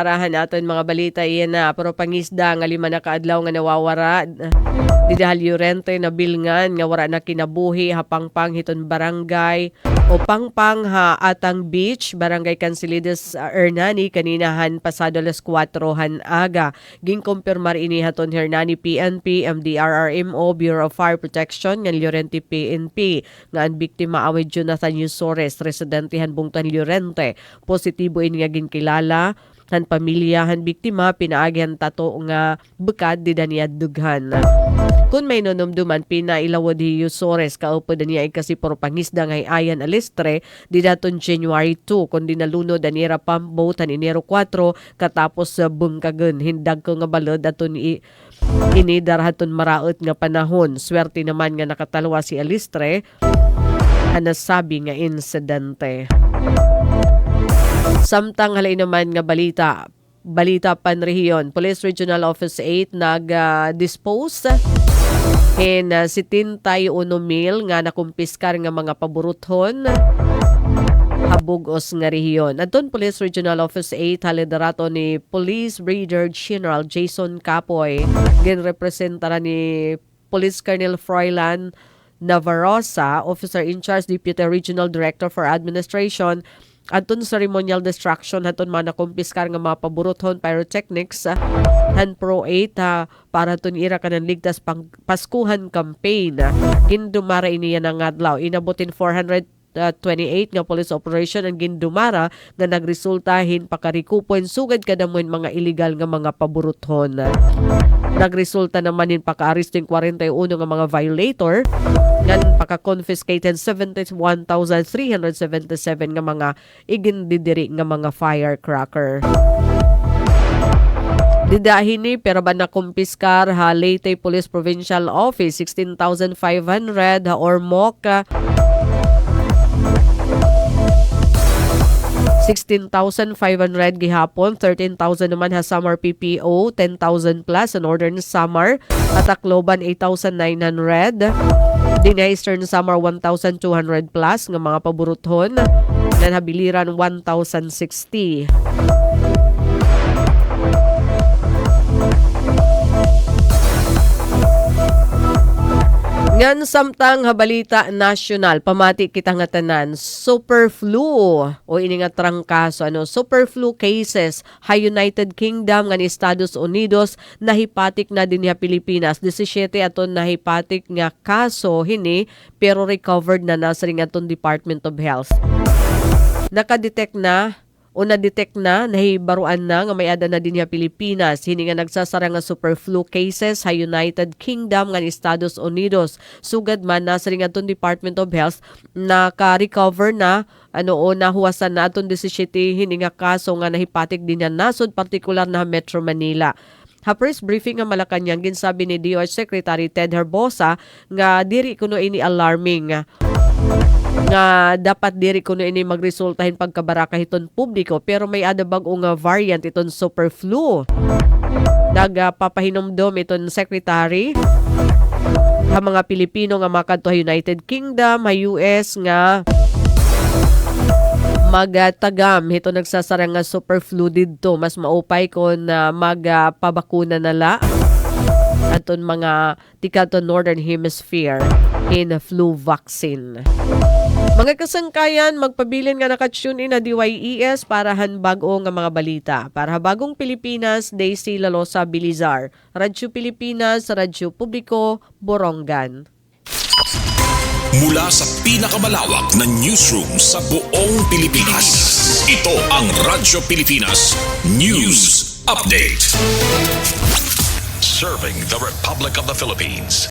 Arahan naton mga balita iyan na pero pangisda nga 5 na kaadlaw nga nawawara didahal Llorente na bilngan nga wara na kinabuhi hapangpang hiton barangay o pangpang ha atang beach barangay Cancelides Hernani kaninahan pasado las 4 han aga ginkumpirmar ini haton Hernani PNP MDRRMO Bureau of Fire Protection nga Llorente PNP nga ang biktima away Jonathan Yusores residente han bungtan Llorente positibo ini nga ginkilala han pamilya han biktima pinaagyan tato nga bekad di daniya dughan. Kung may nonumduman pinailawod hi Yusores kaupo daniya kasi puro pangisda nga ayan alistre di daton January 2 kundi nalunod anira pamboat han Enero 4 katapos sa bungkagen hindag ko nga balod aton ini darhaton maraot nga panahon. Swerte naman nga nakatalwa si Alistre ang nasabi nga insidente. Samtang halay naman nga balita panrehiyon. Police Regional Office 8 nag-dispose in 71 mil nga nakumpiskar nga mga paburuthon habugos nga rehiyon. Adton Police Regional Office 8 halidarato ni Police Brigadier General Jason Capoy ginrepresentara ni Police Colonel Froilan Navarrosa, Officer in Charge Deputy Regional Director for Administration. Aton ceremonial destruction haton man nakumpiskar nga mga paburuthon pyrotechnics han Pro 8 para tun ira kanan ligtas pang Paskuhan campaign. Gindumara iniya ng adlaw inabutin 428 nga police operation ang gindumara nga nagresultahin pakarikupon sugad kadamoy mga illegal nga mga paburuthon. Nagresulta naman in paka-arresting 41 nga mga violator ngan paka-confiscated 71,377 nga mga igindidiri nga mga firecracker. Didahin ni pero ba nakumpiskar ha Leyte Police Provincial Office 16,500 ha Ormoc 16,500 gihapon, 13,000 naman ha Samar PPO, 10,000 plus sa Northern Samar, at Tacloban 8,900. Din Eastern Samar 1,200 plus nga mga paburuthon, nan habiliran 1,060. Ngan samtang habalita nasyonal, pamati kita nga tanan, super flu o ini nga trangkaso, super flu cases ha United Kingdom nga ni Estados Unidos nahipatik na din ha Pilipinas. 17 aton nahipatik nga kaso hini pero recovered na sa ring aton Department of Health. Nakadetect na o na-detect na, nahibaruan na nga may ada na din ha Pilipinas. Hini nga nagsasara nga super flu cases ha United Kingdom nga ni Estados Unidos. Sugad man na sa ring aton Department of Health naka-recover na o nahuwasan na aton 17 hini nga kaso nga nahipatik din yan nasod partikular na Metro Manila. Ha press briefing nga Malacanang ginsabi ni DOH Secretary Ted Herbosa nga diri kuno ini alarming nga dapat diri kuno ini magresultahin pagkabaraka hiton publiko pero may ada bag-o nga variant iton super flu. Nagpapahinomdom iton secretary ha mga Pilipino nga makadto ha United Kingdom, ha US nga magtagam hito nagsasara nga super flu didto mas maupay kon magpabakuna nala aton mga tika to Northern Hemisphere in flu vaccine. Mga kasangkayan, magpabilin nga nakatune in na DYES para hanbag-o nga mga balita. Para bagong Pilipinas, Daisy Lalosa Bilizar. Radyo Pilipinas, Radyo Publiko, Borongan. Mula sa pinakamalawak na newsroom sa buong Pilipinas, ito ang Radyo Pilipinas News Update. Serving the Republic of the Philippines.